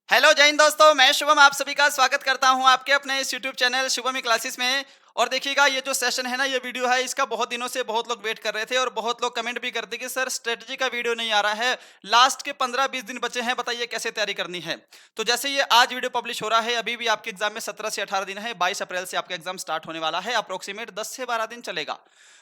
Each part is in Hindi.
हेलो जय हिंद दोस्तों, मैं शुभम आप सभी का स्वागत करता हूं आपके अपने इस यूट्यूब चैनल शुभम क्लासेस में। और देखिएगा ये जो सेशन है ना, ये वीडियो है, इसका बहुत दिनों से बहुत लोग वेट कर रहे थे और बहुत लोग कमेंट भी करते कि सर स्ट्रेटजी का वीडियो नहीं आ रहा है, लास्ट के 15-20 दिन बचे हैं, बताइए कैसे तैयारी करनी है। तो जैसे ये आज वीडियो पब्लिश हो रहा है, अभी भी आपके एग्जाम में 17 से 18 दिन है, 22 अप्रैल से आपका एग्जाम स्टार्ट होने वाला है, अप्रोक्सीमेट 10 से 12 दिन चलेगा।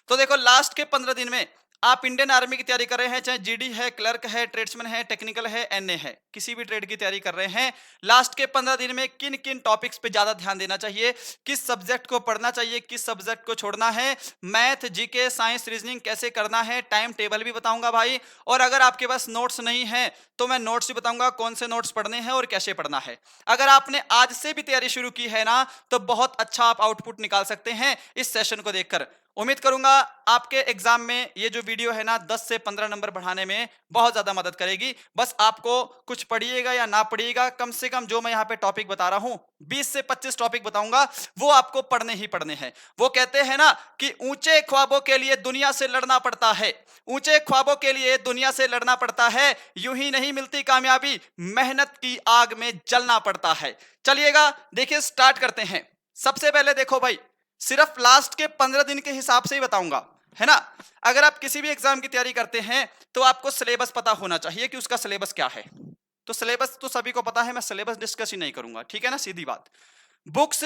तो देखो लास्ट के 15 दिन में आप इंडियन आर्मी की तैयारी कर रहे हैं, चाहे जीडी है, क्लर्क है, ट्रेड्समैन है, टेक्निकल है, एनए है, किसी भी ट्रेड की तैयारी कर रहे हैं, लास्ट के 15 दिन में किन किन टॉपिक्स पे ज्यादा ध्यान देना चाहिए, किस सब्जेक्ट को पढ़ना चाहिए, किस सब्जेक्ट को छोड़ना है, मैथ, जीके, साइंस, रीजनिंग कैसे करना है, टाइम टेबल भी बताऊंगा भाई। और अगर आपके पास नोट्स नहीं है तो मैं नोट्स भी बताऊंगा, कौन से नोट्स पढ़ने हैं और कैसे पढ़ना है। अगर आपने आज से भी तैयारी शुरू की है ना, तो बहुत अच्छा आप आउटपुट निकाल सकते हैं इस सेशन को देखकर। उम्मीद करूंगा आपके एग्जाम में ये जो वीडियो है ना 10 से 15 नंबर बढ़ाने में बहुत ज्यादा मदद करेगी। बस आपको कुछ पढ़िएगा या ना पढ़िएगा, कम से कम जो मैं यहाँ पे टॉपिक बता रहा हूँ 20 से 25 टॉपिक बताऊंगा, वो आपको पढ़ने ही पढ़ने हैं। वो कहते हैं ना कि ऊंचे ख्वाबों के लिए दुनिया से लड़ना पड़ता है, ऊंचे ख्वाबों के लिए दुनिया से लड़ना पड़ता है, यूं ही नहीं मिलती कामयाबी, मेहनत की आग में जलना पड़ता है। चलिएगा देखिए स्टार्ट करते हैं। सबसे पहले देखो भाई, सिर्फ लास्ट के 15 दिन के हिसाब से ही बताऊंगा, है ना। अगर आप किसी भी एग्जाम की तैयारी करते हैं तो आपको सिलेबस पता होना चाहिए कि उसका सिलेबस क्या है। तो सिलेबस तो सभी को पता है, मैं सिलेबस डिस्कस ही नहीं करूंगा, ठीक है ना, सीधी बात। बुक्स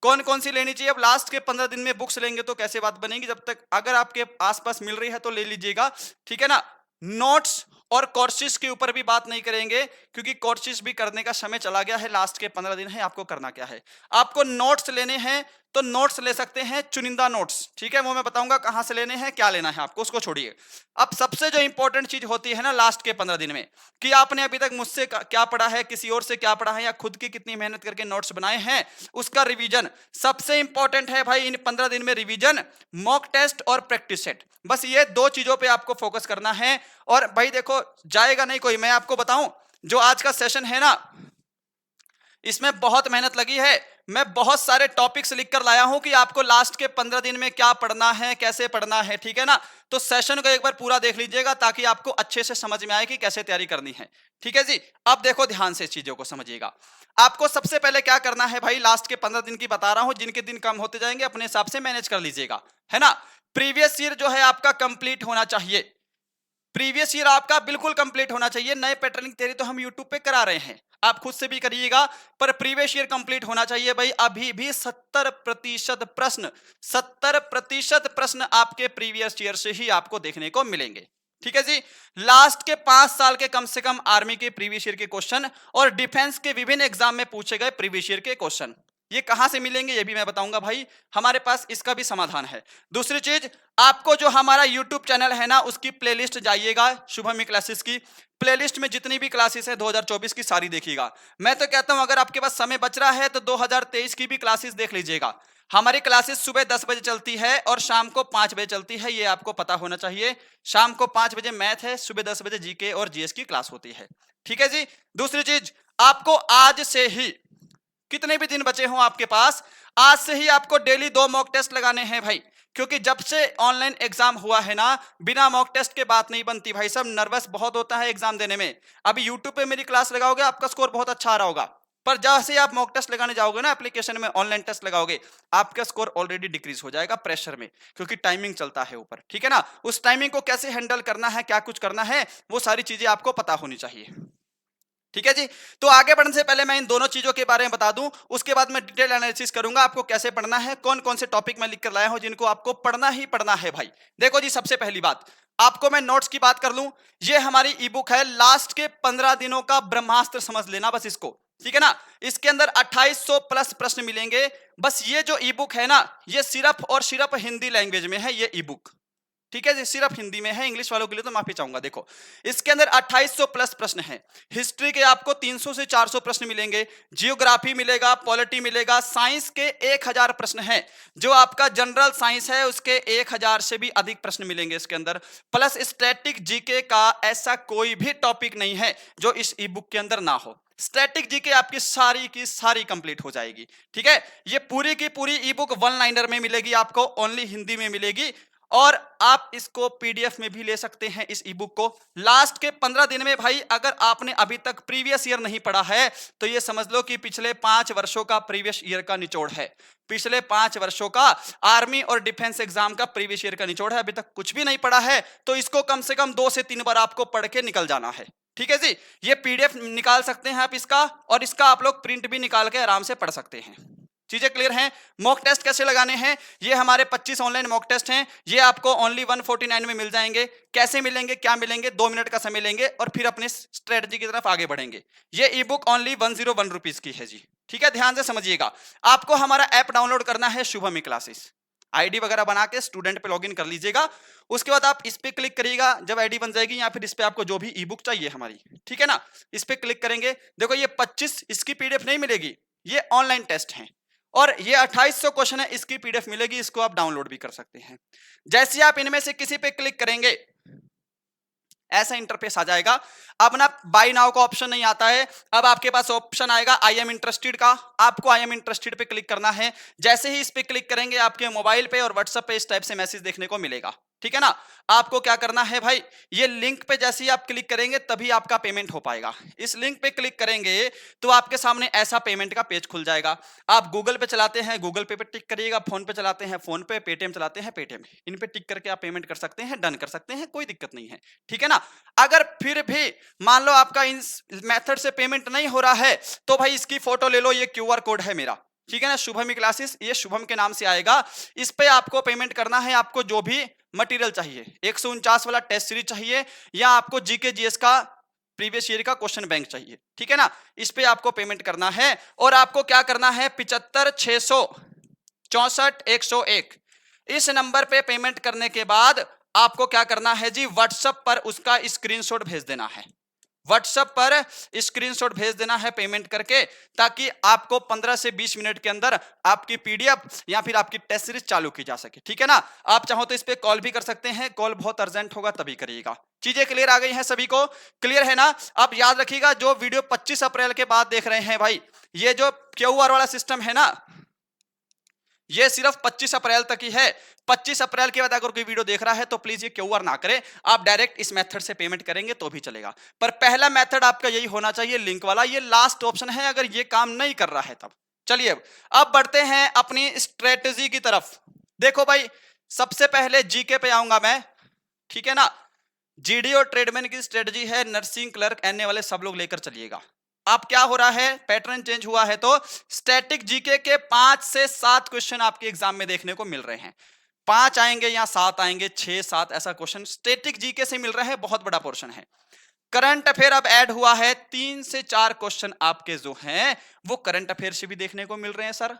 कौन कौन सी लेनी चाहिए, अब लास्ट के 15 दिन में बुक्स लेंगे तो कैसे बात बनेगी, जब तक अगर आपके आसपास मिल रही है तो ले लीजिएगा, ठीक है ना। नोट्स और कोर्सेज के ऊपर भी बात नहीं करेंगे, क्योंकि कोर्सेज भी करने का समय चला गया है, लास्ट के 15 दिन है। आपको करना क्या है, आपको नोट्स लेने हैं तो नोट्स ले सकते हैं, चुनिंदा नोट्स, ठीक है, वो मैं बताऊंगा कहां से लेने हैं, क्या लेना है आपको, उसको छोड़िए। अब सबसे जो इंपॉर्टेंट चीज होती है ना लास्ट के 15 दिन में, कि आपने अभी तक मुझसे क्या पढ़ा है, किसी और से क्या पढ़ा है, या खुद की कितनी मेहनत करके नोट्स बनाए हैं, उसका रिवीजन सबसे इंपॉर्टेंट है भाई। इन 15 दिन में रिवीजन, मॉक टेस्ट और प्रैक्टिस सेट, बस ये दो चीजों पे आपको फोकस करना है। और भाई देखो जाएगा नहीं कोई, मैं आपको बताऊं, जो आज का सेशन है ना, इसमें बहुत मेहनत लगी है, मैं बहुत सारे टॉपिक्स लिखकर लाया हूं कि आपको लास्ट के 15 दिन में क्या पढ़ना है, कैसे पढ़ना है, ठीक है ना। तो सेशन को एक बार पूरा देख लीजिएगा ताकि आपको अच्छे से समझ में आए कि कैसे तैयारी करनी है, ठीक है जी। अब देखो ध्यान से इस चीजों को समझिएगा। आपको सबसे पहले क्या करना है भाई, लास्ट के 15 दिन की बता रहा हूं, जिनके दिन कम होते जाएंगे अपने हिसाब से मैनेज कर लीजिएगा, है ना। प्रीवियस ईयर जो है आपका कंप्लीट होना चाहिए, प्रीवियस ईयर आपका बिल्कुल कंप्लीट होना चाहिए। नए पैटर्न की तैयारी तो हम यूट्यूब पे करा रहे हैं, आप खुद से भी करिएगा, पर प्रीवियस ईयर कंप्लीट होना चाहिए भाई। अभी भी 70% प्रश्न, 70% प्रश्न आपके प्रीवियस ईयर से ही आपको देखने को मिलेंगे, ठीक है जी। लास्ट के 5 साल के कम से कम आर्मी के प्रीवियस ईयर के क्वेश्चन और डिफेंस के विभिन्न एग्जाम में पूछे गए प्रीवियस ईयर के क्वेश्चन, ये कहां से मिलेंगे ये भी मैं बताऊंगा भाई, हमारे पास इसका भी समाधान है। दूसरी चीज, आपको जो हमारा YouTube चैनल है ना, उसकी प्लेलिस्ट जाइएगा, शुभम क्लासेस की प्लेलिस्ट में जितनी भी क्लासेस है 2024 की सारी देखिएगा। मैं तो कहता हूं अगर आपके पास समय बच रहा है तो 2023 की भी क्लासेस देख लीजिएगा। हमारी क्लासेस सुबह 10 बजे चलती है और शाम को 5 बजे चलती है, ये आपको पता होना चाहिए। शाम को 5 बजे मैथ है, सुबह 10 बजे जीके और जीएस की क्लास होती है, ठीक है जी। दूसरी चीज, आपको आज से ही, कितने भी दिन बचे हों आपके पास, आज से ही आपको डेली 2 मॉक टेस्ट लगाने हैं भाई, क्योंकि जब से ऑनलाइन एग्जाम हुआ है ना, बिना मॉक टेस्ट के बात नहीं बनती भाई। सब नर्वस बहुत होता है एग्जाम देने में। अभी यूट्यूब पे मेरी क्लास लगाओगे, आपका स्कोर बहुत अच्छा आ रहा होगा, पर जैसे आप मॉक टेस्ट लगाने जाओगे ना, एप्लीकेशन में ऑनलाइन टेस्ट लगाओगे, आपका स्कोर ऑलरेडी डिक्रीज हो जाएगा प्रेशर में, क्योंकि टाइमिंग चलता है ऊपर, ठीक है ना। उस टाइमिंग को कैसे हैंडल करना है, क्या कुछ करना है, वो सारी चीजें आपको पता होनी चाहिए, ठीक है जी। तो आगे बढ़ने से पहले मैं इन दोनों चीजों के बारे में बता दूं, उसके बाद मैं डिटेल एनालिसिस करूंगा आपको कैसे पढ़ना है, कौन कौन से टॉपिक मैं लिख कर लाया हूं जिनको आपको पढ़ना ही पढ़ना है भाई। देखो जी, सबसे पहली बात, आपको मैं नोट्स की बात कर लूं, ये हमारी ई बुक है, लास्ट के 15 दिनों का ब्रह्मास्त्र समझ लेना बस इसको, ठीक है ना। इसके अंदर 2800 प्लस प्रश्न मिलेंगे। बस ये जो ई बुक है ना, ये सिर्फ और सिर्फ हिंदी लैंग्वेज में है ये ई बुक, ठीक है जी, सिर्फ हिंदी में है, इंग्लिश वालों के लिए तो माफी चाहूंगा। देखो इसके अंदर 2800 प्लस प्रश्न हैं। हिस्ट्री के आपको 300 से 400 प्रश्न मिलेंगे, जियोग्राफी मिलेगा, पॉलिटी मिलेगा, साइंस के 1000 प्रश्न हैं, जो आपका जनरल साइंस है उसके 1000 से भी अधिक प्रश्न मिलेंगे इसके अंदर, प्लस स्टैटिक जीके का ऐसा कोई भी टॉपिक नहीं है जो इस ई बुक के अंदर ना हो। स्टैटिक जीके आपकी सारी की सारी कंप्लीट हो जाएगी, ठीक है। ये पूरी की पूरी ई बुक वन लाइनर में मिलेगी आपको, ओनली हिंदी में मिलेगी। और आप इसको पीडीएफ में भी ले सकते हैं इस ई बुक को। लास्ट के 15 दिन में भाई अगर आपने अभी तक प्रीवियस ईयर नहीं पढ़ा है तो ये समझ लो कि पिछले 5 वर्षों का प्रीवियस ईयर का निचोड़ है। पिछले 5 वर्षों का आर्मी और डिफेंस एग्जाम का प्रीवियस ईयर का निचोड़ है। अभी तक कुछ भी नहीं पढ़ा है तो इसको कम से कम 2 से 3 बार आपको पढ़ के निकल जाना है। ठीक है जी, ये पीडीएफ निकाल सकते हैं आप इसका, और इसका आप लोग प्रिंट भी निकाल के आराम से पढ़ सकते हैं। चीजें क्लियर हैं? मॉक टेस्ट कैसे लगाने हैं, ये हमारे 25 ऑनलाइन मॉक टेस्ट हैं, ये आपको ओनली 149 में मिल जाएंगे। कैसे मिलेंगे, क्या मिलेंगे, 2 मिनट का समय लेंगे और फिर अपनी स्ट्रेटजी की तरफ आगे बढ़ेंगे। ये ई बुक ओनली 101 रुपीज की है जी। ठीक है, ध्यान से समझिएगा। आपको हमारा ऐप डाउनलोड करना है शुभम क्लासेस, आईडी वगैरह बना के स्टूडेंट पे लॉगिन कर लीजिएगा। उसके बाद आप इस पे क्लिक करिएगा जब आईडी बन जाएगी, या फिर इस पे आपको जो भी ई बुक चाहिए हमारी, ठीक है ना, इस पे क्लिक करेंगे। देखो ये 25 इसकी पीडीएफ नहीं मिलेगी, ये ऑनलाइन टेस्ट है, और ये 2800 क्वेश्चन है, इसकी पीडीएफ मिलेगी, इसको आप डाउनलोड भी कर सकते हैं। जैसे आप इनमें से किसी पे क्लिक करेंगे ऐसा इंटरफेस आ जाएगा। अब ना बाय नाउ का ऑप्शन नहीं आता है, अब आपके पास ऑप्शन आएगा आई एम इंटरेस्टेड का। आपको आई एम इंटरेस्टेड पे क्लिक करना है। जैसे ही इस पे क्लिक करेंगे आपके मोबाइल पे और व्हाट्सएप पे इस टाइप से मैसेज देखने को मिलेगा। ठीक है ना, आपको क्या करना है भाई, ये लिंक पे जैसे ही आप क्लिक करेंगे तभी आपका पेमेंट हो पाएगा। इस लिंक पे क्लिक करेंगे तो आपके सामने ऐसा पेमेंट का पेज खुल जाएगा। आप गूगल पे चलाते हैं गूगल पे टिक करिएगा, फोन पे चलाते हैं फोन पे, पेटीएम चलाते हैं पेटीएम, इन पे टिक करके आप पेमेंट कर सकते हैं, डन कर सकते हैं, कोई दिक्कत नहीं है। ठीक है ना, अगर फिर भी मान लो आपका इन मेथड से पेमेंट नहीं हो रहा है तो भाई इसकी फोटो ले लो, ये क्यूआर कोड है मेरा, ठीक है ना, शुभम क्लासेस, ये शुभम के नाम से आएगा। इस पे आपको पेमेंट करना है। आपको जो भी मटेरियल चाहिए, 149 वाला टेस्ट सीरीज चाहिए, या आपको जीके जीएस का प्रीवियस ईयर का क्वेश्चन बैंक चाहिए, ठीक है ना, इस पे आपको पेमेंट करना है। और आपको क्या करना है, 75 600 64 101 इस नंबर पे पेमेंट करने के बाद आपको क्या करना है जी, व्हाट्सएप पर उसका स्क्रीनशॉट भेज देना है। व्हाट्सएप पर स्क्रीनशॉट भेज देना है पेमेंट करके, ताकि आपको 15 से 20 मिनट के अंदर आपकी पीडीएफ या फिर आपकी टेस्ट सीरीज चालू की जा सके। ठीक है ना, आप चाहो तो इस पे कॉल भी कर सकते हैं, कॉल बहुत अर्जेंट होगा तभी करिएगा। चीजें क्लियर आ गई हैं सभी को? क्लियर है ना? आप याद रखिएगा, जो वीडियो 25 अप्रैल के बाद देख रहे हैं भाई, ये जो क्यूआर वाला सिस्टम है ना, ये सिर्फ 25 अप्रैल तक ही है। 25 अप्रैल के बाद अगर कोई वीडियो देख रहा है तो प्लीज ये क्यूआर ना करें, आप डायरेक्ट इस मेथड से पेमेंट करेंगे तो भी चलेगा। पर पहला मेथड आपका यही होना चाहिए, लिंक वाला। ये लास्ट ऑप्शन है अगर ये काम नहीं कर रहा है तब। चलिए अब बढ़ते हैं अपनी स्ट्रेटेजी की तरफ। देखो भाई, सबसे पहले जीके पे आऊंगा मैं, ठीक है ना। जीडी और ट्रेडमैन की स्ट्रेटजी है, नर्सिंग क्लर्क एनए वाले सब लोग लेकर चलिएगा। अब क्या हो रहा है, पैटर्न चेंज हुआ है, तो स्टैटिक जीके के 5 से 7 क्वेश्चन आपके एग्जाम में देखने को मिल रहे हैं। 5 आएंगे या 7 आएंगे, 6 7 ऐसा क्वेश्चन स्टैटिक जीके से मिल रहा है, बहुत बड़ा पोर्शन है। करंट अफेयर अब ऐड हुआ है, 3 से 4 क्वेश्चन आपके जो हैं वो करंट अफेयर से भी देखने को मिल रहे हैं। सर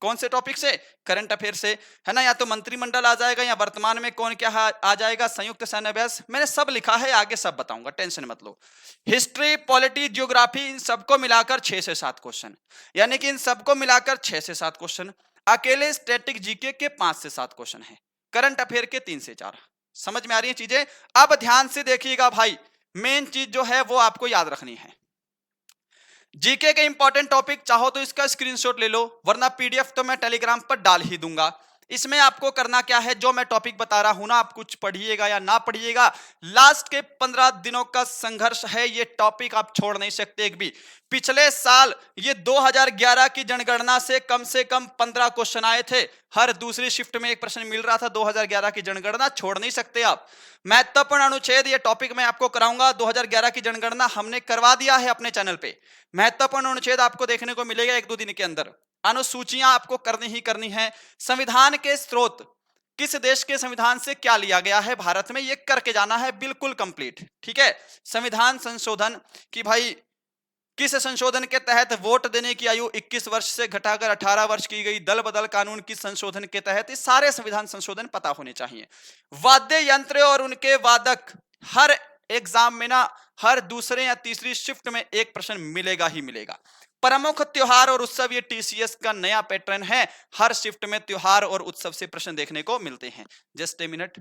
कौन से टॉपिक से? करंट अफेयर से, है ना। या तो मंत्रिमंडल आ जाएगा, या वर्तमान में कौन क्या आ जाएगा, संयुक्त सैन्य अभ्यास, मैंने सब लिखा है, आगे सब बताऊंगा, टेंशन मत लो। हिस्ट्री, पॉलिटी, ज्योग्राफी, इन सबको मिलाकर 6 से 7 क्वेश्चन, यानी कि इन सबको मिलाकर 6 से 7 क्वेश्चन। अकेले स्टैटिक जीके के 5 से 7 क्वेश्चन है, करंट अफेयर के 3 से 4। समझ में आ रही है चीजें? अब ध्यान से देखिएगा भाई, मेन चीज जो है वो आपको याद रखनी है। जीके के इंपॉर्टेंट टॉपिक चाहो तो इसका स्क्रीनशॉट ले लो, वरना पीडीएफ तो मैं टेलीग्राम पर डाल ही दूंगा। इसमें आपको करना क्या है, जो मैं टॉपिक बता रहा हूं ना, आप कुछ पढ़िएगा या ना पढ़िएगा, लास्ट के 15 दिनों का संघर्ष है, ये टॉपिक आप छोड़ नहीं सकते एक भी। पिछले साल ये 2011 की जनगणना से कम 15 क्वेश्चन आए थे, हर दूसरी शिफ्ट में एक प्रश्न मिल रहा था। 2011 की जनगणना छोड़ नहीं सकते आप। महत्वपूर्ण अनुच्छेद, ये टॉपिक मैं आपको कराऊंगा। 2011 की जनगणना हमने करवा दिया है अपने चैनल पे। महत्वपूर्ण अनुच्छेद आपको देखने को मिलेगा 1-2 दिन के अंदर। अनुसूचियां आपको करनी ही करनी है। संविधान के स्रोत, किस देश के संविधान से क्या लिया गया है भारत में, ये करके जाना है बिल्कुल कंप्लीट। ठीक है, संविधान संशोधन कि भाई किस संशोधन के तहत वोट देने की आयु 21 वर्ष से घटाकर 18 वर्ष की गई, दल बदल कानून किस संशोधन के तहत, ये सारे संविधान संशोधन पता होने चाहिए। वाद्य यंत्र और उनके वादक, हर एग्जाम में ना हर दूसरे या तीसरी शिफ्ट में एक प्रश्न मिलेगा ही मिलेगा। प्रमुख त्योहार और उत्सव, ये टीसीएस का नया पैटर्न है, हर शिफ्ट में त्योहार और उत्सव से प्रश्न देखने को मिलते हैं। जस्ट ए मिनट,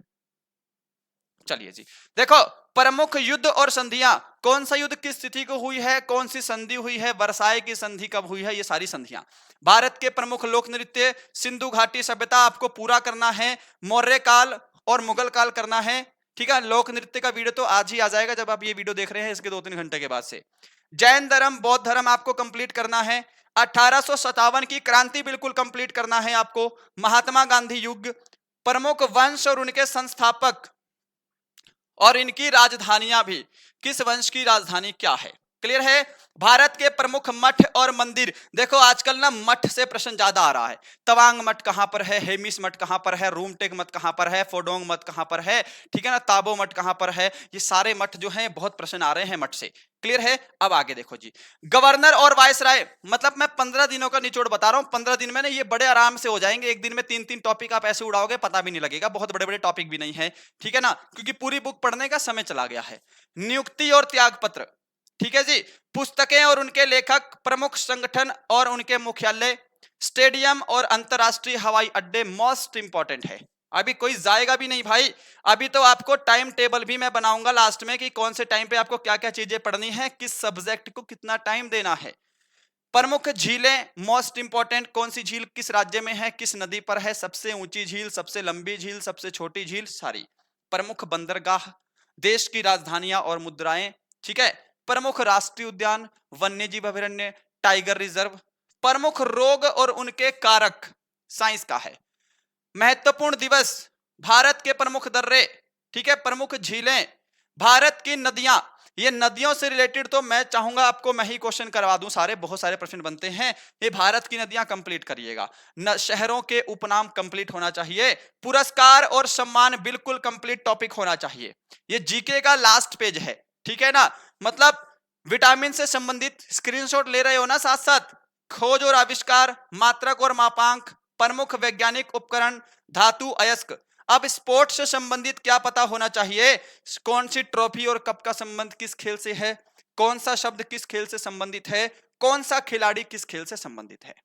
चलिए जी देखो, प्रमुख युद्ध और संधियां, कौन सा युद्ध किस तिथि को हुई है, कौन सी संधि हुई है, वर्साय की संधि कब हुई है, ये सारी संधियां। भारत के प्रमुख लोक नृत्य, सिंधु घाटी सभ्यता आपको पूरा करना है, मौर्य काल, और मुगल काल करना है। ठीक है, लोक नृत्य का वीडियो तो आज ही आ जाएगा जब आप ये वीडियो देख रहे हैं इसके 2-3 घंटे के बाद से। जैन धर्म, बौद्ध धर्म आपको कंप्लीट करना है। 1857 की क्रांति बिल्कुल कंप्लीट करना है आपको। महात्मा गांधी युग, प्रमुख वंश और उनके संस्थापक और इनकी राजधानियां भी, किस वंश की राजधानी क्या है, क्लियर है। भारत के प्रमुख मठ और मंदिर, देखो आजकल ना मठ से प्रश्न ज्यादा आ रहा है। तवांग मठ कहां पर है, हेमिस मठ कहां पर है, रूमटेक मठ कहां पर है, फोडोंग मठ कहां पर है, ठीक है ना, ताबो मठ कहां पर है, ये सारे मठ जो हैं बहुत प्रश्न आ रहे हैं मठ से, क्लियर है। अब आगे देखो जी, गवर्नर और वायसराय, मतलब मैं 15 दिनों का निचोड़ बता रहा हूं, 15 दिन में ना ये बड़े आराम से हो जाएंगे। एक दिन में 3-3 टॉपिक आप ऐसे उड़ाओगे पता भी नहीं लगेगा, बहुत बड़े बड़े टॉपिक भी नहीं है, ठीक है ना, क्योंकि पूरी बुक पढ़ने का समय चला गया है। नियुक्ति और त्याग पत्र, ठीक है जी, पुस्तकें और उनके लेखक, प्रमुख संगठन और उनके मुख्यालय, स्टेडियम और अंतरराष्ट्रीय हवाई अड्डे मोस्ट इंपॉर्टेंट है। अभी कोई जाएगा भी नहीं भाई, अभी तो आपको टाइम टेबल भी मैं बनाऊंगा लास्ट में कि कौन से टाइम पे आपको क्या क्या चीजें पढ़नी है, किस सब्जेक्ट को कितना टाइम देना है। प्रमुख झीलें मोस्ट इंपॉर्टेंट, कौन सी झील किस राज्य में है, किस नदी पर है, सबसे ऊंची झील, सबसे लंबी झील, सबसे छोटी झील, सारी। प्रमुख बंदरगाह, देश की राजधानियां और मुद्राएं, ठीक है। प्रमुख राष्ट्रीय उद्यान, वन्यजीव अभयारण्य, टाइगर रिजर्व। प्रमुख रोग और उनके कारक, साइंस का है। महत्वपूर्ण दिवस, भारत के प्रमुख दर्रे, ठीक है, प्रमुख झीलें, भारत की नदियां। ये नदियों से रिलेटेड तो मैं चाहूंगा आपको मैं ही क्वेश्चन करवा दूं, सारे बहुत सारे प्रश्न बनते हैं। ये भारत की नदियां कंप्लीट करिएगा। शहरों के उपनाम कंप्लीट होना चाहिए। पुरस्कार और सम्मान बिल्कुल कंप्लीट टॉपिक होना चाहिए। ये जीके का लास्ट पेज है, ठीक है ना, मतलब विटामिन से संबंधित स्क्रीनशॉट ले रहे हो ना, साथ साथ खोज और आविष्कार, मात्रक और मापांक, प्रमुख वैज्ञानिक उपकरण, धातु अयस्क। अब स्पोर्ट्स से संबंधित क्या पता होना चाहिए, कौन सी ट्रॉफी और कप का संबंध किस खेल से है, कौन सा शब्द किस खेल से संबंधित है, कौन सा खिलाड़ी किस खेल से संबंधित है।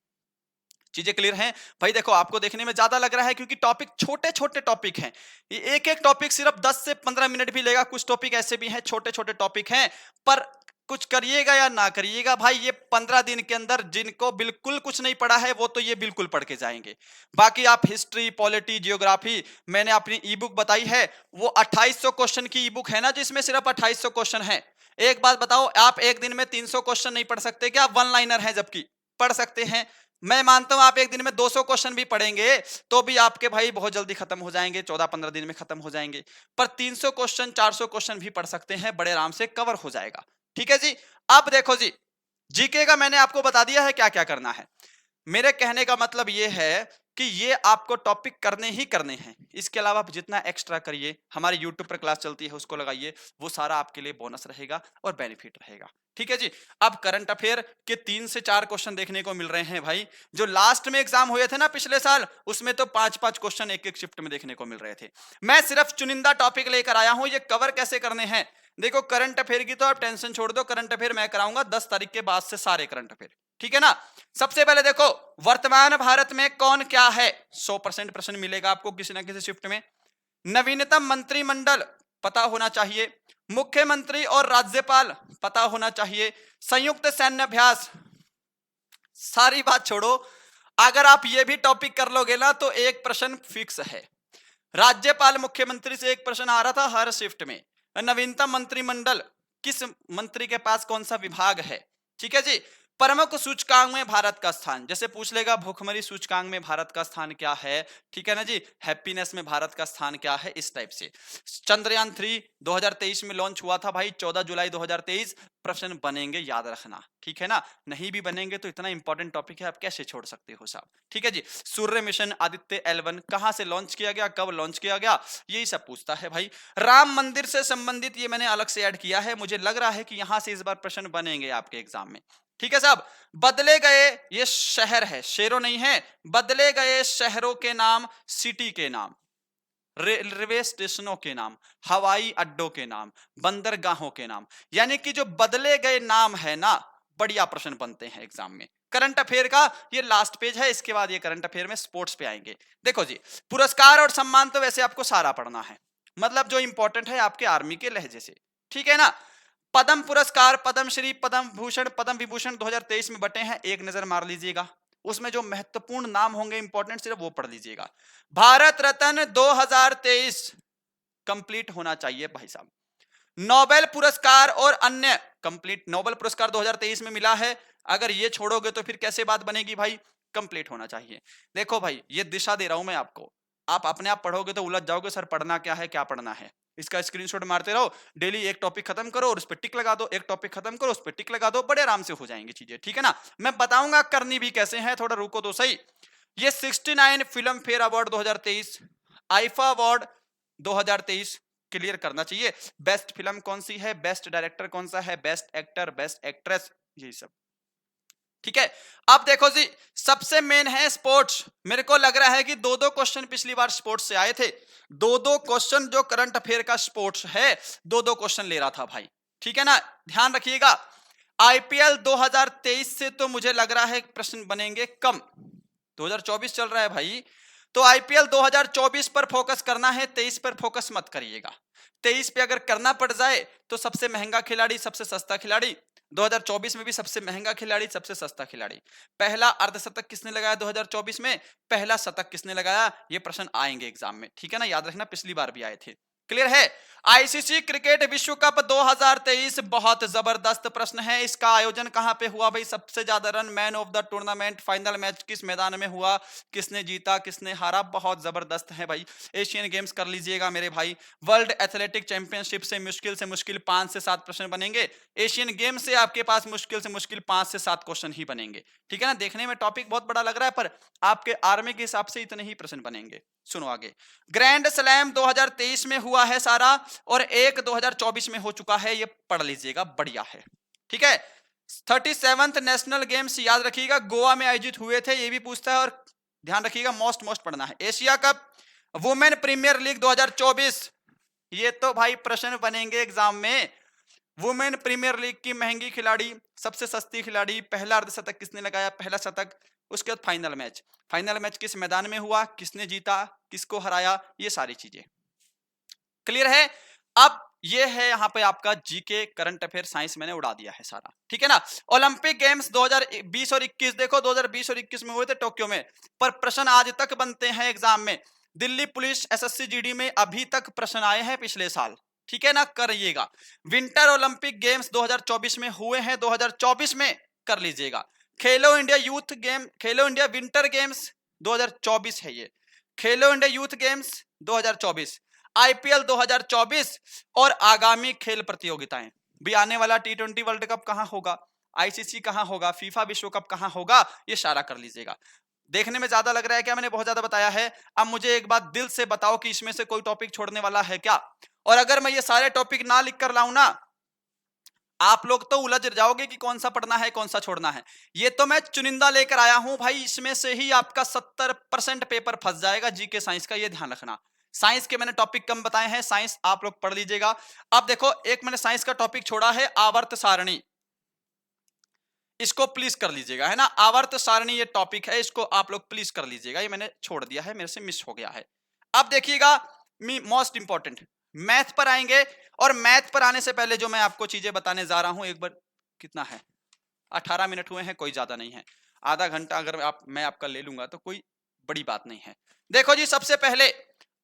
चीजें क्लियर हैं भाई। देखो आपको देखने में ज्यादा लग रहा है क्योंकि टॉपिक छोटे छोटे टॉपिक हैं, एक एक टॉपिक सिर्फ 10 से 15 मिनट भी लेगा। कुछ टॉपिक ऐसे भी हैं छोटे छोटे टॉपिक हैं, पर कुछ करिएगा या ना करिएगा भाई, ये 15 दिन के अंदर जिनको बिल्कुल कुछ नहीं पढ़ा है वो तो ये बिल्कुल पढ़ के जाएंगे। बाकी आप हिस्ट्री, पॉलिटी, जियोग्राफी, मैंने अपनी ई बुक बताई है, वो 2800 क्वेश्चन की ई बुक है ना, जिसमें सिर्फ 2800 क्वेश्चन है। एक बात बताओ, आप एक दिन में 300 क्वेश्चन नहीं पढ़ सकते क्या? वन लाइनर है जबकि, पढ़ सकते हैं। मैं मानता हूं आप एक दिन में 200 क्वेश्चन भी पढ़ेंगे तो भी आपके भाई बहुत जल्दी खत्म हो जाएंगे, 14-15 दिन में खत्म हो जाएंगे। पर 300 क्वेश्चन, 400 क्वेश्चन भी पढ़ सकते हैं, बड़े आराम से कवर हो जाएगा, ठीक है जी। अब देखो जी, जीके का मैंने आपको बता दिया है क्या क्या करना है। मेरे कहने का मतलब ये है कि ये आपको टॉपिक करने ही करने हैं, इसके अलावा आप जितना एक्स्ट्रा करिए, हमारी यूट्यूब पर क्लास चलती है उसको लगाइए, वो सारा आपके लिए बोनस रहेगा और बेनिफिट रहेगा, ठीक है जी। अब करंट अफेयर के 3 से 4 क्वेश्चन देखने को मिल रहे हैं भाई। जो लास्ट में एग्जाम हुए थे ना पिछले साल, उसमें तो 5-5 क्वेश्चन एक एक शिफ्ट में देखने को मिल रहे थे। मैं सिर्फ चुनिंदा टॉपिक लेकर आया हूं, ये कवर कैसे करने हैं। देखो करंट अफेयर की तो आप टेंशन छोड़ दो, करंट अफेयर मैं कराऊंगा 10 तारीख के बाद से सारे करंट अफेयर, ठीक है ना। सबसे पहले देखो वर्तमान भारत में कौन क्या है, 100% प्रश्न मिलेगा आपको किसी ना किसी शिफ्ट में। नवीनतम मंत्रिमंडल पता होना चाहिए। मुख्यमंत्री और राज्यपाल पता होना चाहिए। संयुक्त सैन्य अभ्यास, सारी बात छोड़ो, अगर आप ये भी टॉपिक कर लोगे ना तो एक प्रश्न फिक्स है। राज्यपाल मुख्यमंत्री से एक प्रश्न आ रहा था हर शिफ्ट में। नवीनतम मंत्रिमंडल, किस मंत्री के पास कौन सा विभाग है, ठीक है जी। प्रमुख सूचकांक में भारत का स्थान, जैसे पूछ लेगा भूखमरी सूचकांक में भारत का स्थान क्या है, ठीक है ना जी। हैप्पीनेस में भारत का स्थान क्या है, इस टाइप से। चंद्रयान 3 2023 में लॉन्च हुआ था भाई, 14 जुलाई 2023। प्रश्न बनेंगे, याद रखना, ठीक है ना। नहीं भी बनेंगे तो इतना इंपॉर्टेंट टॉपिक है, आप कैसे छोड़ सकते हो साहब, ठीक है जी। सूर्य मिशन आदित्य L1 कहां से लॉन्च किया गया, कब लॉन्च किया गया, यही सब पूछता है भाई। राम मंदिर से संबंधित ये मैंने अलग से ऐड किया है, मुझे लग रहा है कि यहां से इस बार प्रश्न बनेंगे आपके एग्जाम में, ठीक है साहब। बदले गए, ये शहर है, शेरों नहीं है, बदले गए शहरों के नाम, सिटी के नाम, रेलवे स्टेशनों के नाम, हवाई अड्डों के नाम, बंदरगाहों के नाम, यानी कि जो बदले गए नाम है ना, बढ़िया प्रश्न बनते हैं एग्जाम में। करंट अफेयर का ये लास्ट पेज है, इसके बाद ये करंट अफेयर में स्पोर्ट्स पे आएंगे। देखो जी, पुरस्कार और सम्मान तो वैसे आपको सारा पढ़ना है, मतलब जो इंपॉर्टेंट है आपके आर्मी के लहजे से, ठीक है ना। पद्म पुरस्कार, पद्मश्री, पद्म भूषण, पद्म विभूषण 2023 में बटे हैं, एक नजर मार लीजिएगा। उसमें जो महत्वपूर्ण नाम होंगे इंपॉर्टेंट सिर्फ वो पढ़ लीजिएगा। भारत रत्न 2023 कंप्लीट होना चाहिए भाई साहब। नोबेल पुरस्कार और अन्य कंप्लीट, नोबेल पुरस्कार 2023 में मिला है, अगर ये छोड़ोगे तो फिर कैसे बात बनेगी भाई, कंप्लीट होना चाहिए। देखो भाई ये दिशा दे रहा हूं मैं आपको, आप अपने आप पढ़ोगे तो उलझ जाओगे, सर पढ़ना क्या है क्या पढ़ना है। इसका स्क्रीनशॉट मारते रहो, डेली एक टॉपिक खत्म करो और उस पर टिक लगा दो, एक टॉपिक खत्म करो उस पर टिक लगा दो, बड़े आराम से हो जाएंगी चीजें, ठीक है ना। मैं बताऊंगा करनी भी कैसे है, थोड़ा रुको तो सही। ये 69 film fair award 2023, IIFA award 2023 clear करना चाहिए। बेस्ट फिल्म कौन सी है, बेस्ट डायरेक्टर कौन सा है, बेस्ट एक्टर, बेस्ट एक्ट्रेस, यही सब, ठीक है। अब देखो जी, सबसे मेन है स्पोर्ट्स। मेरे को लग रहा है कि दो दो क्वेश्चन पिछली बार स्पोर्ट्स से आए थे, दो दो क्वेश्चन जो करंट अफेयर का स्पोर्ट्स है, दो दो क्वेश्चन ले रहा था भाई, ठीक है ना, ध्यान रखिएगा। आईपीएल 2023 से तो मुझे लग रहा है प्रश्न बनेंगे कम, 2024 चल रहा है भाई, तो आईपीएल 2024 पर फोकस करना है, 23 पर फोकस मत करिएगा। 23 पे अगर करना पड़ जाए तो सबसे महंगा खिलाड़ी, सबसे सस्ता खिलाड़ी, 2024 में भी सबसे महंगा खिलाड़ी, सबसे सस्ता खिलाड़ी, पहला अर्धशतक किसने लगाया 2024 में, पहला शतक किसने लगाया, ये प्रश्न आएंगे एग्जाम में, ठीक है ना, याद रखना पिछली बार भी आए थे। क्लियर है। आईसीसी क्रिकेट विश्व कप 2023 बहुत जबरदस्त प्रश्न है। इसका आयोजन कहां पे हुआ भाई, सबसे ज्यादा run, man of the tournament, final match किस मैदान में हुआ, किसने जीता किसने हारा, बहुत जबरदस्त है भाई। एशियन गेम्स कर लीजिएगा मेरे भाई। वर्ल्ड एथलेटिक चैंपियनशिप से मुश्किल 5 से 7 प्रश्न बनेंगे। एशियन गेम्स से आपके पास मुश्किल से मुश्किल 5 से 7 क्वेश्चन ही बनेंगे, ठीक है ना। देखने में टॉपिक बहुत बड़ा लग रहा है पर आपके आर्मी के हिसाब से इतने ही प्रश्न बनेंगे। सुनो आगे, ग्रैंड स्लैम 2023 में हुआ है सारा और एक 2024 में हो चुका है, ये पढ़ लीजिएगा, बढ़िया है, ठीक है। 37th नेशनल गेम्स याद रखिएगा गोवा में आयोजित हुए थे, ये भी पूछता है और ध्यान रखिएगा मोस्ट पढ़ना है। Asia cup women premiere league 2024, ये तो भाई प्रश्न बनेंगे एग्जाम में। वुमेन प्रीमियर लीग की महंगी खिलाड़ी, सबसे सस्ती खिलाड़ी, पहला अर्धशतक किसने लगाया, पहला शतक, उसके बाद फाइनल मैच किस मैदान में हुआ, किसने जीता, किसको हराया, ये सारी चीजें क्लियर है। अब ये है यहाँ पे आपका जीके करंट अफेयर साइंस मैंने उड़ा दिया है सारा, ठीक है ना। ओलंपिक गेम्स 2020 और 21 देखो, 2020 और 21 में हुए थे टोक्यो में, पर प्रश्न आज तक बनते हैं एग्जाम में। दिल्ली पुलिस एसएससी जीडी में अभी तक प्रश्न आए हैं पिछले साल, ठीक है ना, करिएगा। विंटर ओलंपिक गेम्स 2024 में हुए हैं, 2024 में कर लीजिएगा। खेलो इंडिया यूथ गेम, खेलो इंडिया विंटर गेम्स 2024 है ये, खेलो इंडिया यूथ गेम्स 2024, आईपीएल 2024 और आगामी खेल प्रतियोगिताएं भी आने वाला, T20 वर्ल्ड कप कहां होगा, आईसीसी कहां होगा, फीफा विश्व कप कहां होगा, ये सारा कर लीजिएगा। देखने में ज्यादा लग रहा है क्या, मैंने बहुत ज्यादा बताया है। अब मुझे एक बात दिल से बताओ कि इसमें से कोई टॉपिक छोड़ने वाला है क्या, और अगर मैं ये सारे टॉपिक ना लिख कर लाऊं ना, आप लोग तो उलझ जाओगे कि कौन सा पढ़ना है कौन सा छोड़ना है। ये तो मैं चुनिंदा लेकर आया हूं भाई, इसमें से ही आपका 70% पेपर फंस जाएगा जीके साइंस का, ये ध्यान रखना। साइंस के मैंने टॉपिक कम बताए हैं, साइंस आप लोग पढ़ लीजिएगा। अब देखो एक मैंने साइंस का टॉपिक छोड़ा है आवर्त सारणी, इसको प्लीज कर लीजिएगा, है ना। आवर्त सारणी ये टॉपिक है, इसको आप लोग प्लीज कर लीजिएगा, ये मैंने छोड़ दिया है, मेरे से मिस हो गया है। अब देखिएगा मोस्ट इंपॉर्टेंट मैथ पर आएंगे, और मैथ पर आने से पहले जो मैं आपको चीजें बताने जा रहा हूं, एक बार कितना है, 18 मिनट हुए हैं, कोई ज्यादा नहीं है, आधा घंटा अगर मैं आपका ले लूंगा तो कोई बड़ी बात नहीं है। देखो जी, सबसे पहले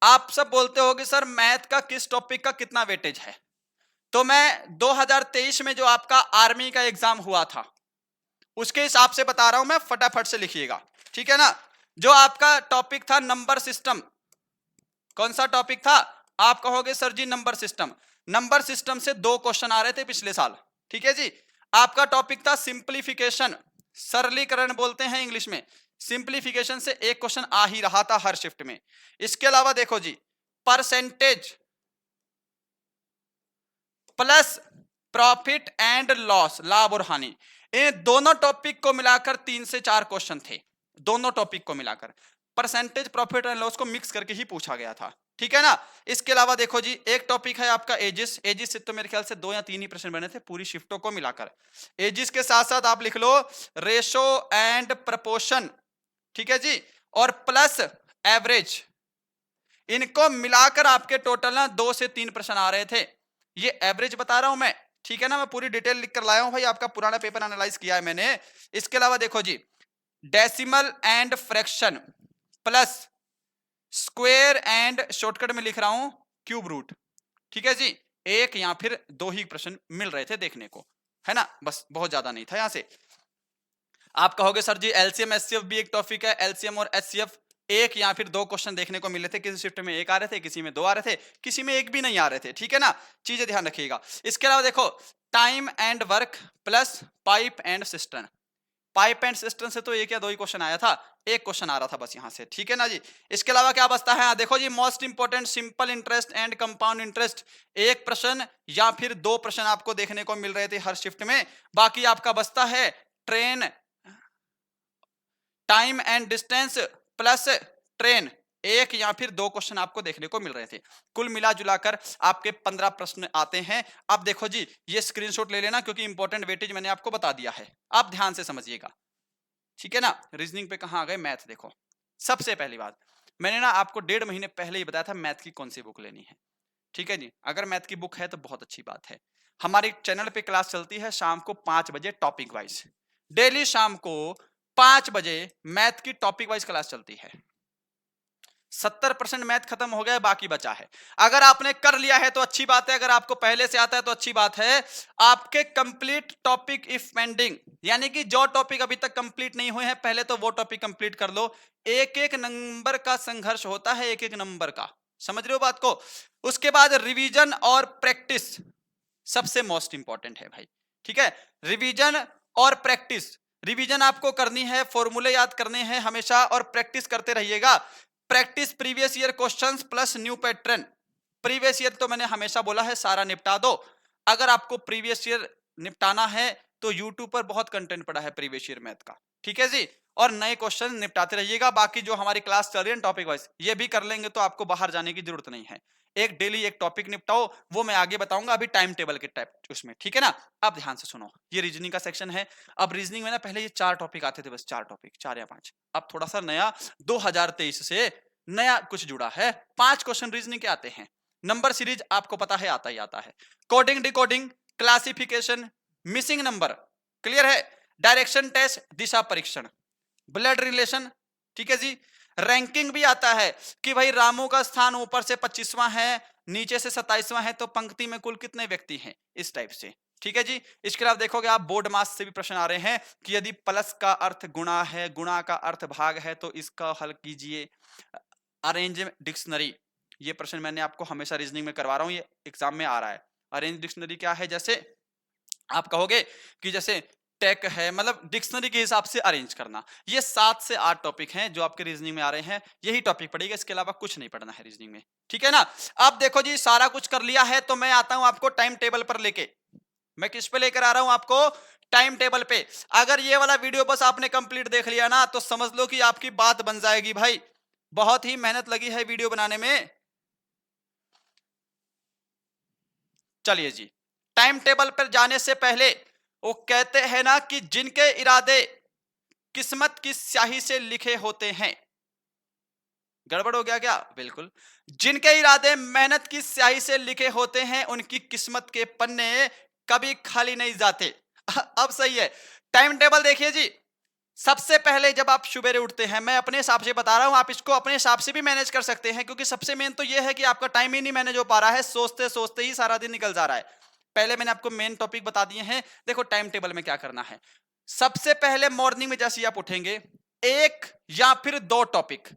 आप सब बोलते हो कि सर मैथ का किस टॉपिक का कितना वेटेज है, तो मैं 2023 में जो आपका आर्मी का एग्जाम हुआ था उसके हिसाब से बता रहा हूं मैं, फटाफट से लिखिएगा, ठीक है ना। जो आपका टॉपिक था नंबर सिस्टम, कौन सा टॉपिक था, आप कहोगे सर जी नंबर सिस्टम, नंबर सिस्टम से 2 क्वेश्चन आ रहे थे पिछले साल, ठीक है जी। आपका टॉपिक था सिंप्लीफिकेशन, सरलीकरण बोलते हैं इंग्लिश में, सिंप्लीफिकेशन से 1 क्वेश्चन आ ही रहा था हर शिफ्ट में। इसके अलावा देखो जी, percentage plus profit and loss, लाभ और हानि, इन दोनों टॉपिक को मिलाकर 3 से 4 क्वेश्चन थे, दोनों टॉपिक को मिलाकर परसेंटेज प्रॉफिट एंड लॉस को मिक्स करके ही पूछा गया था, ठीक है ना। इसके अलावा देखो जी, एक टॉपिक है आपका एजिस, एजिस से तो मेरे ख्याल से 2 या 3 ही प्रश्न बने थे पूरी शिफ्टों को मिलाकर। एजिस के साथ साथ आप लिख लो रेशो एंड प्रपोर्शन, ठीक है जी, और प्लस एवरेज, इनको मिलाकर आपके टोटल ना 2 से 3 प्रश्न आ रहे थे। ये एवरेज बता रहा हूं मैं, ठीक है ना, मैं पूरी डिटेल लिख कर लाया हूं भाई, आपका पुराना पेपर एनालाइज किया है मैंने। इसके अलावा देखो जी, decimal and fraction plus square and shortcut में लिख रहा हूं क्यूब रूट। ठीक है जी, एक या फिर दो ही प्रश्न मिल रहे थे देखने को, है ना, बस बहुत ज्यादा नहीं था। यहां से आप कहोगे सर जी एलसीएम एचसीएफ भी एक टॉपिक है, एलसीएम और एचसीएफ एक या फिर दो क्वेश्चन देखने को मिले थे, किसी शिफ्ट में एक आ रहे थे, किसी में दो आ रहे थे, किसी में एक भी नहीं आ रहे थे। ठीक है ना, चीजें ध्यान रखिएगा। इसके अलावा देखो time and work plus pipe and cistern. Pipe and system से तो एक या दो ही क्वेश्चन आया था, एक क्वेश्चन आ रहा था बस यहां से। ठीक है ना जी, इसके अलावा क्या बचता है, देखो जी most important simple interest and compound interest, एक प्रश्न या फिर दो प्रश्न आपको देखने को मिल रहे थे हर शिफ्ट में। बाकी आपका बचता है train, time and distance plus train, एक या फिर दो क्वेश्चन आपको देखने को मिल रहे थे। कुल मिला जुलाकर आपके 15 प्रश्न आते हैं। अब देखो जी ये स्क्रीनशॉट ले लेना क्योंकि इंपॉर्टेंट वेटेज मैंने आपको बता दिया है, आप ध्यान से समझिएगा। ठीक है ना, रीजनिंग पे कहां आ गए, मैथ देखो। सबसे पहली बात मैंने ना आपको 1.5 महीने पहले ही बताया था मैथ की कौन सी बुक लेनी है। ठीक है जी, अगर मैथ की बुक है तो बहुत अच्छी बात है। हमारी चैनल पे क्लास चलती है शाम को 5 बजे टॉपिक वाइज, डेली शाम को 5 बजे मैथ की टॉपिक वाइज क्लास चलती है। 70% मैथ खत्म हो गया, बाकी बचा है। अगर आपने कर लिया है तो अच्छी बात है, अगर आपको पहले से आता है तो अच्छी बात है। आपके कंप्लीट टॉपिक इफ पेंडिंग, यानी कि जो टॉपिक अभी तक कंप्लीट नहीं हुए हैं पहले तो वो टॉपिक कंप्लीट कर लो। एक एक नंबर का संघर्ष होता है, एक एक नंबर का, समझ रहे हो बात को। उसके बाद रिवीजन और प्रैक्टिस सबसे मोस्ट इंपॉर्टेंट है भाई। ठीक है, रिवीजन और प्रैक्टिस, रिवीजन आपको करनी है, फॉर्मूले याद करने हैं हमेशा और प्रैक्टिस करते रहिएगा। Practice previous year questions plus new pattern. Previous year तो मैंने हमेशा बोला है सारा निपटा दो। अगर आपको प्रीवियस ईयर निपटाना है तो यूट्यूब पर बहुत कंटेंट पड़ा है प्रीवियस ईयर मैथ का। ठीक है जी, और नए क्वेश्चन निपटाते रहिएगा। बाकी जो हमारी क्लास चल रही है टॉपिक वाइज ये भी कर लेंगे तो आपको बाहर जाने की जरूरत नहीं है। एक डेली एक टॉपिक निपटाओ, वो मैं आगे बताऊंगा अभी टाइम टेबल के टाइप उसमें। ठीक है ना, अब ध्यान से सुनो, ये रीजनिंग का सेक्शन है। अब रीजनिंग में ना पहले ये 4 टॉपिक आते थे, बस 4 टॉपिक, 4 या 5। अब थोड़ा सा नया 2023 से नया कुछ जुड़ा है, 5 क्वेश्चन रीजनिंग के आते हैं। नंबर सीरीज आपको पता है आता ही आता है, coding decoding, classification, missing number, clear है, डायरेक्शन टेस्ट, दिशा परीक्षण, ब्लड रिलेशन। ठीक है जी, रैंकिंग भी आता है कि भाई रामू का स्थान ऊपर से 25वां है, नीचे से 27वां है, तो पंक्ति में कुल कितने व्यक्ति हैं, इस टाइप से। ठीक है जी, इसके अलावा देखोगे आप बोर्ड मास से भी प्रश्न आ रहे हैं कि यदि प्लस का अर्थ गुणा है, गुणा का अर्थ भाग है, तो इसका हल कीजिए। अरेंज डिक्शनरी, ये प्रश्न मैंने आपको हमेशा रीजनिंग में करवा रहा हूं, ये एग्जाम में आ रहा है। अरेंज डिक्शनरी क्या है, जैसे आप कहोगे कि जैसे टेक है, मतलब डिक्शनरी के हिसाब से अरेंज करना। ये 7 से 8 टॉपिक हैं जो आपके रीजनिंग में आ रहे हैं, यही टॉपिक पड़ेगा, इसके अलावा कुछ नहीं पढ़ना है रीजनिंग में। ठीक है ना, अब देखो जी सारा कुछ कर लिया है तो मैं आता हूं आपको टाइम टेबल पर लेके। मैं किस पे लेकर आ रहा हूं आपको, टाइम टेबल पे। अगर ये वाला वीडियो बस आपने कंप्लीट देख लिया ना तो समझ लो कि आपकी बात बन जाएगी भाई। बहुत ही मेहनत लगी है वीडियो बनाने में। चलिए जी, टाइम टेबल पर जाने से पहले वो कहते हैं ना कि जिनके इरादे किस्मत की स्याही से लिखे होते हैं, गड़बड़ हो गया क्या, बिल्कुल, जिनके इरादे मेहनत की स्याही से लिखे होते हैं उनकी किस्मत के पन्ने कभी खाली नहीं जाते। अब सही है, टाइम टेबल देखिए जी। सबसे पहले जब आप सुबह उठते हैं, मैं अपने हिसाब से बता रहा हूं, आप इसको अपने हिसाब से भी मैनेज कर सकते हैं, क्योंकि सबसे मेन तो यह है कि आपका टाइम ही नहीं मैनेज हो पा रहा है, सोचते सोचते ही सारा दिन निकल जा रहा है। पहले मैंने आपको मेन टॉपिक बता दिए हैं। देखो टाइम टेबल में क्या करना है, सबसे पहले मॉर्निंग में जैसे आप उठेंगे एक या फिर दो टॉपिक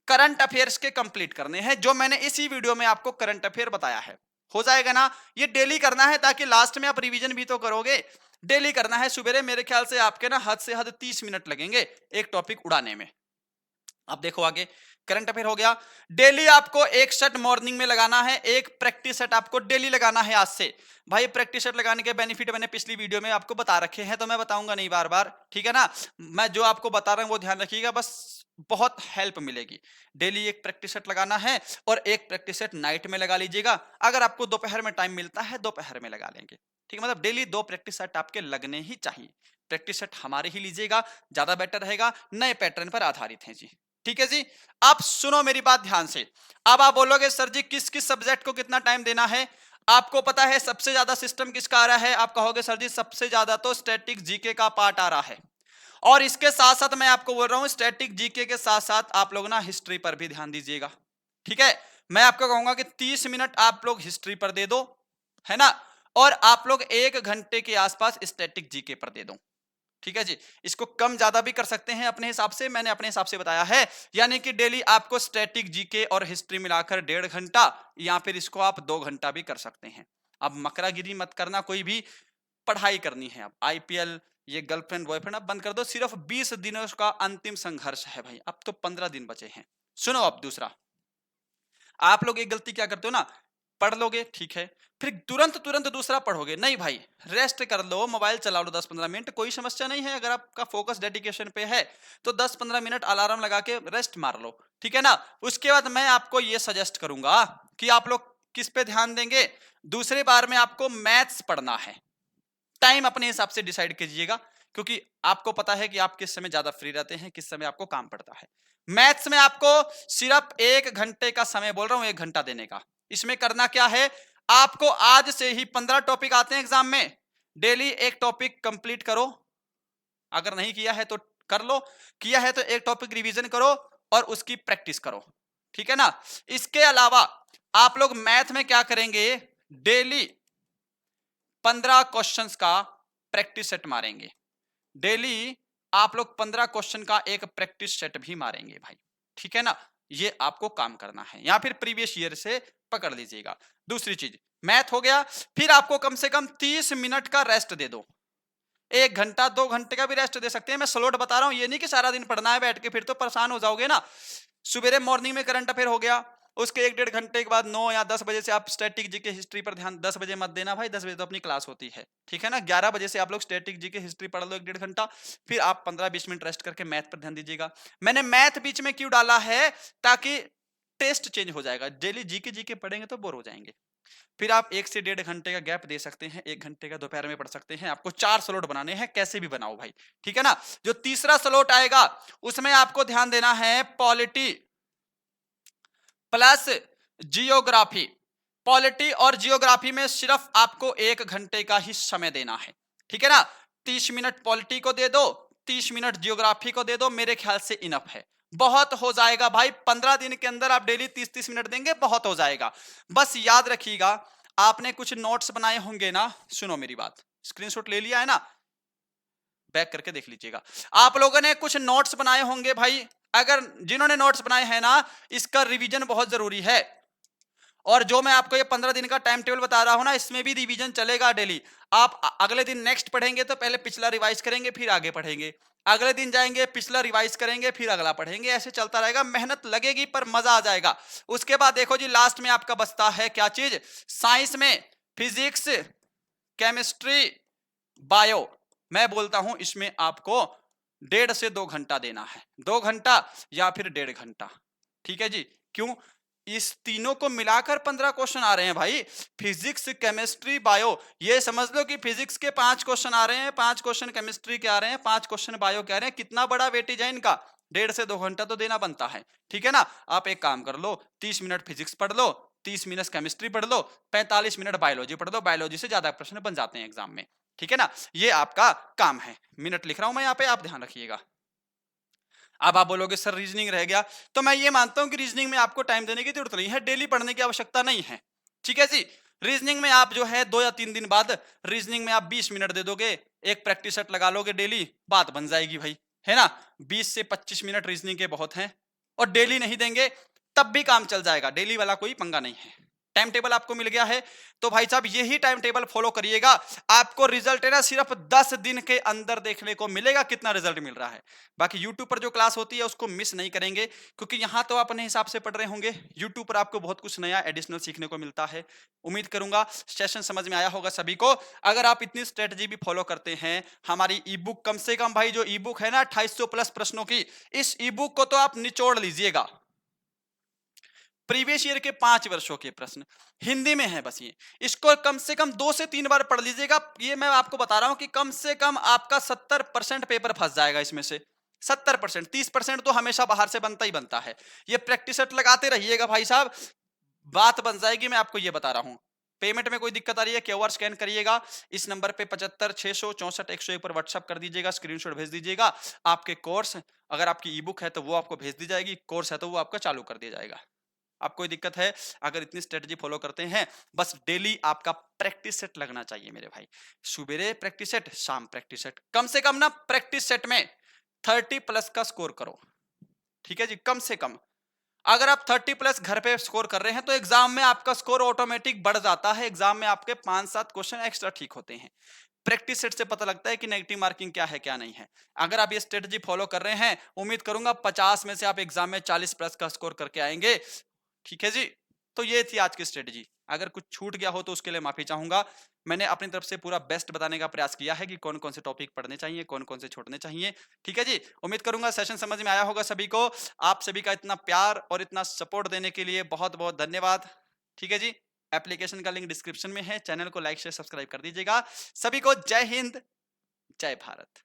करंट अफेयर्स के कंप्लीट करने हैं, जो मैंने इसी वीडियो में आपको करंट अफेयर बताया है। हो जाएगा ना, ये डेली करना है ताकि लास्ट में आप रिवीजन भी तो करोगे। डेली करना है सुबह, मेरे ख्याल से आपके ना हद से हद 30 मिनट लगेंगे एक टॉपिक उड़ाने में। अब देखो आगे, करंट अफेयर हो गया। डेली आपको एक सेट मॉर्निंग में लगाना है, एक प्रैक्टिस सेट आपको डेली लगाना है आज से। भाई प्रैक्टिस सेट लगाने के बेनिफिट मैंने पिछली वीडियो में आपको बता रखे हैं, तो मैं बताऊंगा नहीं बार बार। ठीक है ना, मैं जो आपको बता रहा हूं वो ध्यान रखिएगा, बस बहुत हेल्प मिलेगी। डेली एक प्रैक्टिस सेट लगाना है और एक प्रैक्टिस सेट नाइट में लगा लीजिएगा। अगर आपको दोपहर में टाइम मिलता है दोपहर में लगा लेंगे। ठीक है, मतलब डेली 2 प्रैक्टिस सेट आपके लगने ही चाहिए। प्रैक्टिस सेट हमारे ही लीजिएगा, ज्यादा बेटर रहेगा, नए पैटर्न पर आधारित है जी। ठीक है जी, आप सुनो मेरी बात ध्यान से। अब आप बोलोगे सर जी किस किस सब्जेक्ट को कितना टाइम देना है। आपको पता है सबसे ज्यादा सिस्टम किसका आ रहा है, आप कहोगे सर जी सबसे ज्यादा तो स्टैटिक जीके का पार्ट आ रहा है। और इसके साथ साथ मैं आपको बोल रहा हूं स्टैटिक जीके के साथ साथ आप लोग ना हिस्ट्री पर भी ध्यान दीजिएगा। ठीक है, मैं आपको कहूंगा कि 30 मिनट आप लोग हिस्ट्री पर दे दो, है ना, और आप लोग 1 घंटे के आसपास स्टैटिक जीके पर दे दो। ठीक है जी, इसको कम ज्यादा भी कर सकते हैं अपने हिसाब से, मैंने अपने हिसाब से बताया है। यानी कि डेली आपको स्टैटिक जीके और हिस्ट्री मिलाकर 1.5 घंटा, या फिर इसको आप 2 घंटा भी कर सकते हैं। अब मकरागिरी मत करना, कोई भी पढ़ाई करनी है। अब आईपीएल, ये गर्लफ्रेंड बॉयफ्रेंड अब बंद कर दो। सिर्फ 20 दिनों का अंतिम संघर्ष है भाई, अब तो 15 दिन बचे हैं। सुनो, अब दूसरा, आप लोग एक गलती क्या करते हो ना, पढ़ लोगे ठीक है, फिर तुरंत तुरंत दूसरा पढ़ोगे नहीं भाई, रेस्ट कर लो, मोबाइल चला लो 10-15 मिनट, कोई समस्या नहीं है। अगर आपका फोकस डेडिकेशन पे है तो 10-15 मिनट अलार्म लगा के रेस्ट मार लो, ठीक है ना। उसके बाद मैं आपको ये सजेस्ट करूंगा कि आप लोग किस पे ध्यान देंगे, दूसरे बार में आपको मैथ्स पढ़ना है। टाइम अपने हिसाब से डिसाइड कीजिएगा, क्योंकि आपको पता है कि आप किस समय ज्यादा फ्री रहते हैं, किस समय आपको काम पड़ता है। मैथ्स में आपको सिर्फ 1 घंटे का समय बोल रहा हूं, 1 घंटा देने का। इसमें करना क्या है, आपको आज से ही 15 टॉपिक आते हैं एग्जाम में, डेली एक टॉपिक कंप्लीट करो। अगर नहीं किया है तो कर लो, किया है तो एक टॉपिक रिवीजन करो और उसकी प्रैक्टिस करो, ठीक है ना। इसके अलावा आप लोग मैथ में क्या करेंगे, डेली 15 क्वेश्चंस का प्रैक्टिस सेट मारेंगे। डेली आप लोग 15 क्वेश्चन का एक प्रैक्टिस सेट भी मारेंगे भाई, ठीक है ना। ये आपको काम करना है, या फिर प्रीवियस ईयर से पकड़ लीजिएगा। दूसरी चीज, मैथ हो गया, फिर आपको कम से कम 30 मिनट का रेस्ट दे दो। 1 घंटा 2 घंटे का भी रेस्ट दे सकते हैं, मैं स्लॉट बता रहा हूं, ये नहीं कि सारा दिन पढ़ना है बैठ के, फिर तो परेशान हो जाओगे ना। सुबह मॉर्निंग में करंट अफेयर हो गया, उसके 1-1.5 घंटे के बाद 9 या 10 बजे से आप स्टैटिक जीके हिस्ट्री पर ध्यान, 10 बजे मत देना भाई, 10 बजे तो अपनी क्लास होती है, ठीक है ना। 11 बजे से आप लोग स्टैटिक जीके हिस्ट्री पढ़ लो 1-1.5 घंटा, फिर आप 15-20 मिनट रेस्ट करके मैथ पर ध्यान दीजिएगा। मैंने मैथ बीच में क्यों डाला है, ताकि टेस्ट चेंज हो जाएगा, डेली जीके जीके पढ़ेंगे तो बोर हो जाएंगे। फिर आप 1 से 1.5 घंटे का गैप दे सकते हैं, 1 घंटे का दोपहर में पढ़ सकते हैं। आपको 4 स्लॉट बनाने हैं, कैसे भी बनाओ भाई, ठीक है ना। जो तीसरा स्लॉट आएगा उसमें आपको ध्यान देना है पॉलिटी प्लस जियोग्राफी। पॉलिटी और जियोग्राफी में सिर्फ आपको 1 घंटे का ही समय देना है, ठीक है ना। 30 मिनट पॉलिटी को दे दो, 30 मिनट जियोग्राफी को दे दो, मेरे ख्याल से इनफ है, बहुत हो जाएगा भाई। 15 दिन के अंदर आप डेली 30-30 मिनट देंगे, बहुत हो जाएगा। बस याद रखिएगा, आपने कुछ नोट्स बनाए होंगे ना, सुनो मेरी बात, स्क्रीनशॉट ले लिया है ना, बैक करके देख लीजिएगा। आप लोगों ने कुछ नोट्स बनाए होंगे भाई, अगर जिन्होंने नोट्स बनाए हैं ना, इसका रिवीजन बहुत जरूरी है। और जो मैं आपको ये 15 दिन का टाइम टेबल बता रहा हूं ना, इसमें भी रिवीजन चलेगा डेली। आप अगले दिन नेक्स्ट पढ़ेंगे तो पहले पिछला रिवाइज करेंगे, फिर आगे पढ़ेंगे, अगले दिन जाएंगे पिछला रिवाइज करेंगे, फिर अगला पढ़ेंगे, ऐसे चलता रहेगा। मेहनत लगेगी पर मजा आ जाएगा। उसके बाद देखो जी, लास्ट में आपका बचता है क्या चीज, साइंस में फिजिक्स, केमिस्ट्री, बायो। मैं बोलता हूं इसमें आपको 1.5 से 2 घंटा देना है, 2 घंटा या फिर 1.5 घंटा, ठीक है जी। क्यों, इस तीनों को मिलाकर 15 क्वेश्चन आ रहे हैं भाई, फिजिक्स, केमिस्ट्री, बायो। ये समझ लो कि फिजिक्स के 5 क्वेश्चन आ रहे हैं, 5 क्वेश्चन केमिस्ट्री के आ रहे हैं, 5 क्वेश्चन बायो के आ रहे हैं। कितना बड़ा वेटेज है इनका, 1.5 से 2 घंटा तो देना बनता है, ठीक है ना। आप एक काम कर लो, 30 मिनट फिजिक्स पढ़ लो, 30 मिनट केमिस्ट्री पढ़ लो, 45 मिनट बायोलॉजी पढ़ लो, बायोलॉजी से ज्यादा प्रश्न बन जाते हैं एग्जाम में, ठीक है ना। ये आपका काम है, मिनट लिख रहा हूं मैं यहाँ पे, आप ध्यान रखिएगा। अब आप बोलोगे सर रीजनिंग रह गया, तो मैं ये मानता हूं कि रीजनिंग में आपको टाइम देने की जरूरत नहीं है, डेली पढ़ने की आवश्यकता नहीं है, ठीक है जी। रीजनिंग में आप जो है 2 या 3 दिन बाद रीजनिंग में आप 20 मिनट दे दोगे, एक प्रैक्टिस सेट लगा लोगे डेली, बात बन जाएगी भाई, है ना। 20 से 25 मिनट रीजनिंग के बहुत हैं, और डेली नहीं देंगे तब भी काम चल जाएगा, डेली वाला कोई पंगा नहीं है। टाइम टेबल आपको मिल गया है, तो भाई साहब यही टाइम टेबल फॉलो करिएगा, आपको रिजल्ट है ना सिर्फ 10 दिन के अंदर देखने को मिलेगा कितना रिजल्ट मिल रहा है। बाकी यूट्यूब पर जो क्लास होती है उसको मिस नहीं करेंगे, क्योंकि यहां तो आप अपने हिसाब से पढ़ रहे होंगे, यूट्यूब पर आपको बहुत कुछ नया एडिशनल सीखने को मिलता है। उम्मीद करूंगा सेशन समझ में आया होगा सभी को। अगर आप इतनी स्ट्रेटजी भी फॉलो करते हैं, हमारी ई बुक कम से कम भाई, जो ई बुक है ना 2800 प्लस प्रश्नों की, इस ई बुक को तो आप निचोड़ लीजिएगा। प्रीवियस ईयर के 5 वर्षों के प्रश्न हिंदी में है, बस ये इसको कम से कम 2 से 3 बार पढ़ लीजिएगा। ये मैं आपको बता रहा हूं कि कम से कम आपका 70% पेपर फंस जाएगा इसमें से, 70%, 30% तो हमेशा बाहर से बनता ही बनता है। ये प्रैक्टिस सेट लगाते रहिएगा भाई साहब, बात बन जाएगी, मैं आपको ये बता रहा हूं। पेमेंट में कोई दिक्कत आ रही है, क्यूआर स्कैन करिएगा, इस नंबर पे 75 664 101 पर व्हाट्सएप कर दीजिएगा, स्क्रीनशॉट भेज दीजिएगा। आपके कोर्स, अगर आपकी ई बुक है तो वो आपको भेज दी जाएगी, कोर्स है तो वो आपका चालू कर दिया जाएगा। आप कोई दिक्कत है, अगर इतनी स्ट्रेटजी फॉलो करते हैं, बस डेली आपका प्रैक्टिस सेट लगना चाहिए मेरे भाई। सुबेरे प्रैक्टिस सेट, शाम प्रैक्टिस सेट, कम से कम ना प्रैक्टिस सेट में 30+ का स्कोर करो, ठीक है जी, कम से कम। अगर आप 30+ घर पे स्कोर कर रहे हैं तो एग्जाम में आपका स्कोर ऑटोमेटिक बढ़ जाता है, एग्जाम में आपके 5-7 क्वेश्चन एक्स्ट्रा ठीक होते हैं। प्रैक्टिस सेट से पता लगता है कि नेगेटिव मार्किंग क्या है क्या नहीं है। अगर आप ये स्ट्रेटजी फॉलो कर रहे हैं, उम्मीद करूंगा 50 में से आप एग्जाम में 40+ का स्कोर करके आएंगे, ठीक है जी। तो ये थी आज की स्ट्रेटजी, अगर कुछ छूट गया हो तो उसके लिए माफी चाहूंगा। मैंने अपनी तरफ से पूरा बेस्ट बताने का प्रयास किया है कि कौन कौन से टॉपिक पढ़ने चाहिए, कौन कौन से छोड़ने चाहिए, ठीक है जी। उम्मीद करूंगा सेशन समझ में आया होगा सभी को। आप सभी का इतना प्यार और इतना सपोर्ट देने के लिए बहुत बहुत धन्यवाद, ठीक है जी। एप्लीकेशन का लिंक डिस्क्रिप्शन में है, चैनल को लाइक शेयर सब्सक्राइब कर दीजिएगा। सभी को जय हिंद, जय भारत।